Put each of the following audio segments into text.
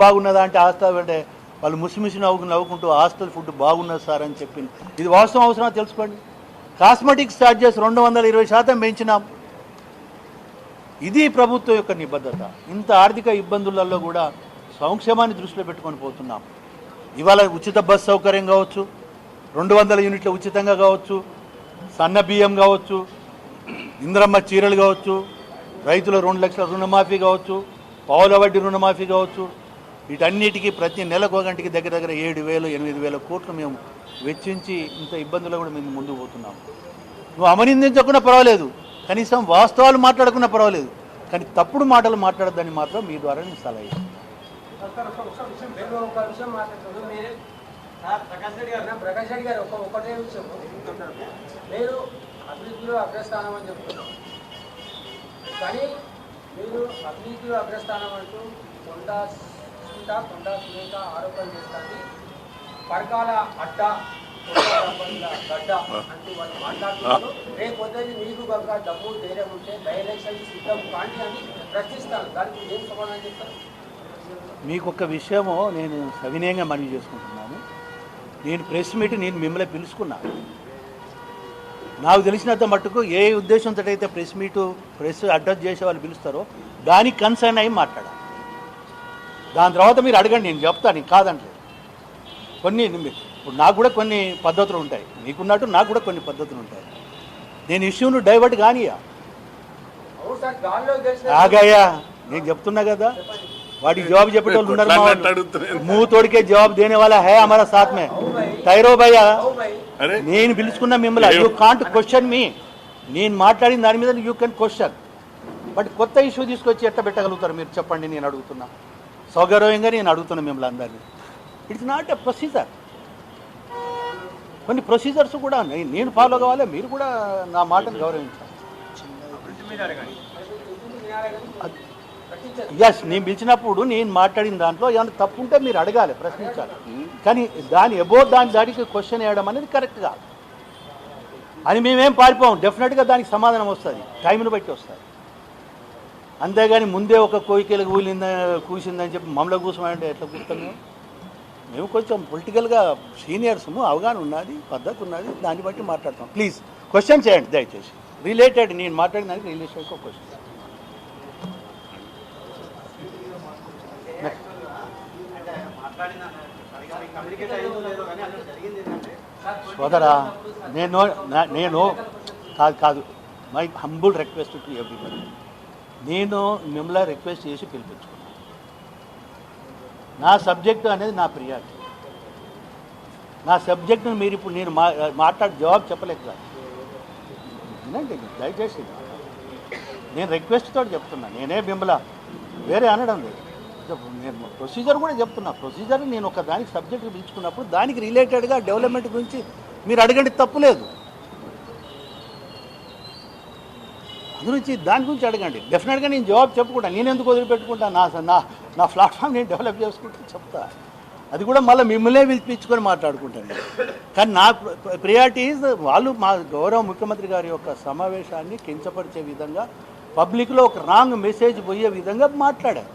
బాగున్నదా అంటే హాస్టల్ అంటే వాళ్ళు ముసిముసి నవ్వుకుంటూ హాస్టల్ ఫుడ్ బాగున్నది సార్ అని చెప్పింది. ఇది వాస్తవం అవసరం తెలుసుకోండి. Cosmetics charges 220% పెంచినాం. ఇది ప్రభుత్వం యొక్క నిబద్ధత. ఇంత ఆర్థిక ఇబ్బందులలో కూడా సంక్షేమాన్ని దృష్టిలో పెట్టుకొని పోతున్నాం. ఇవాళ ఉచిత బస్ సౌకర్యం కావచ్చు, 200 యూనిట్ల ఉచితంగా కావచ్చు, సన్న బియ్యం కావచ్చు, ఇంద్రమ్మ చీరలు కావచ్చు, రైతుల 2 లక్షల రుణమాఫీ కావచ్చు, పావుల వడ్డీ రుణమాఫీ కావచ్చు, వీటన్నిటికీ ప్రతి నెలకు ఒకటికి దగ్గర 7,000-8,000 కోట్లు మేము వెచ్చించి ఇంత ఇబ్బందులు కూడా మేము ముందుకు పోతున్నాం. నువ్వు అమనిందించకుండా పర్వాలేదు, కనీసం వాస్తవాలు మాట్లాడకుండా పర్వాలేదు, కానీ తప్పుడు మాటలు మాట్లాడద్దని మాత్రం మీ ద్వారా నేను సలహా ఇస్తాను. ప్రకాష్ రెడ్డి గారు ఒకటే విషయం, మీరు అభివృద్ధిలో అగ్రస్థానం అని చెప్తున్నారు, కానీ మీరు అభివృద్ధిలో అగ్రస్థానం అంటూ కొండా సునీత ఆరోపణలు చేస్తాను. పరకాల అడ్డ గడ్డ అంటూ వాళ్ళు మాట్లాడుతున్నారు. రేపు పొద్దున్న మీకు కనుక డబ్బు ధైర్యం ఉంటే బై ఎలక్షన్ సిద్ధం కాండి అని ప్రశ్నిస్తాను. దానికి ఏం సమాధానం చెప్తారు? మీకు ఒక విషయము నేను సవినయంగా మనవి చేసుకుంటున్నాను. నేను ప్రెస్ మీట్ నేను మిమ్మల్ని పిలుచుకున్నాను. నాకు తెలిసినంత మట్టుకు ఏ ఉద్దేశంతో అయితే ప్రెస్ అడ్రస్ చేసే వాళ్ళు పిలుస్తారో దానికి కన్సర్న్ అయ్యి మాట్లాడాలి. దాని తర్వాత మీరు అడగండి, నేను చెప్తాను, నేను కాదంటే. ఇప్పుడు నాకు కూడా కొన్ని పద్ధతులు ఉంటాయి, మీకున్నట్టు నాకు కూడా కొన్ని పద్ధతులు ఉంటాయి. నేను ఇష్యూను డైవర్ట్ కానియా ఆగాయా, నేను చెప్తున్నా కదా. వాడికి జవాబు చెప్పేటోళ్ళు ఉన్నారు. मुंह तोड़ के जवाब देने वाला है हमारा साथ में. టైరో భయ్యా, నేను పిలుచుకున్న మిమ్మల్ని యూ కాంట్ క్వశ్చన్ మీ. నేను మాట్లాడిన దాని మీద యూ కెన్ క్వశ్చన్, బట్ కొత్త ఇష్యూ తీసుకొచ్చి ఎట్లా పెట్టగలుగుతారు మీరు చెప్పండి. నేను అడుగుతున్నా, సౌగర్వంగా నేను అడుగుతున్నా మిమ్మల్ని అందరినీ. It's not a procedure. కొన్ని ప్రొసీజర్స్ కూడా నేను ఫాలో కావాలి, మీరు కూడా నా మాటను గౌరవించాలి. ఎస్, నేను పిలిచినప్పుడు నేను మాట్లాడిన దాంట్లో ఏమైనా తప్పు ఉంటే మీరు అడగాలి, ప్రశ్నించాలి. కానీ దానికి క్వశ్చన్ వేయడం అనేది కరెక్ట్ కాదు. అని మేమేం పారిపోం. డెఫినెట్గా దానికి సమాధానం వస్తుంది, టైంను బట్టి వస్తుంది. అంతేగాని ముందే ఒక కోయికలకు కూసిందని చెప్పి మమ్మల్ని కూర్చోమంటే ఎట్లా కూర్చుతాం? మేము కొంచెం పొలిటికల్గా సీనియర్స్ము, అవగాహన ఉన్నది, పద్ధతి ఉన్నది, దాన్ని బట్టి మాట్లాడతాం. ప్లీజ్ క్వశ్చన్ చేయండి దయచేసి. రిలేటెడ్, నేను మాట్లాడిన దానికి రిలేటెడ్ ఒక క్వశ్చన్. సోదరా, నేను కాదు my humble request to everybody. నేను మిమ్మల్ని రిక్వెస్ట్ చేసి పిలిపించుకున్నాను. నా సబ్జెక్టు అనేది నా ప్రియారిటీ. నా సబ్జెక్టును మీరు ఇప్పుడు నేను మాట్లాడి జవాబు చెప్పలేక కాదు. వినండి దయచేసి, నేను రిక్వెస్ట్ తోటి చెప్తున్నా. నేనే మిమ్మల్ని వేరే అనడం లేదు. నేను ప్రొసీజర్ కూడా చెప్తున్నా. ప్రొసీజర్ నేను ఒక దానికి సబ్జెక్ట్ పిలుచుకున్నప్పుడు దానికి రిలేటెడ్గా డెవలప్మెంట్ గురించి మీరు అడగండి, తప్పులేదు. గురించి దాని గురించి అడగండి, డెఫినెట్గా నేను జవాబు చెప్పుకుంటాను. నేను ఎందుకు వదిలిపెట్టుకుంటా? నా ప్లాట్ఫామ్ నేను డెవలప్ చేసుకుంటే చెప్తా. అది కూడా మళ్ళీ మిమ్మల్నే పిలిపించుకొని మాట్లాడుకుంటాను. కానీ నా ప్రియారిటీస్ వాళ్ళు మా గౌరవ ముఖ్యమంత్రి గారి యొక్క సమావేశాన్ని కించపరిచే విధంగా, పబ్లిక్లో ఒక రాంగ్ మెసేజ్ పోయే విధంగా మాట్లాడారు.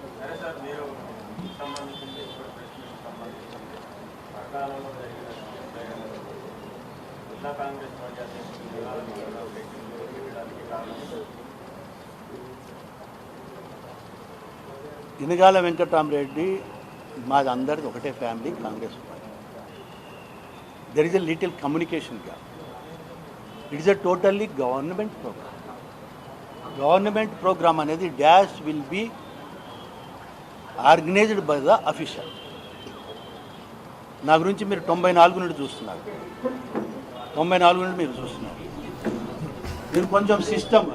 ఇనగాల వెంకటరామరెడ్డి మాది అందరిది ఒకటే family, Congress party. There is a little communication gap. It is a totally government programme. Government programme అనేది dash will be organised by the official. నా గురించి మీరు 94 నుండి చూస్తున్నారు. 94 నుండి మీరు చూస్తున్నారు. మీరు కొంచెం సిస్టమ్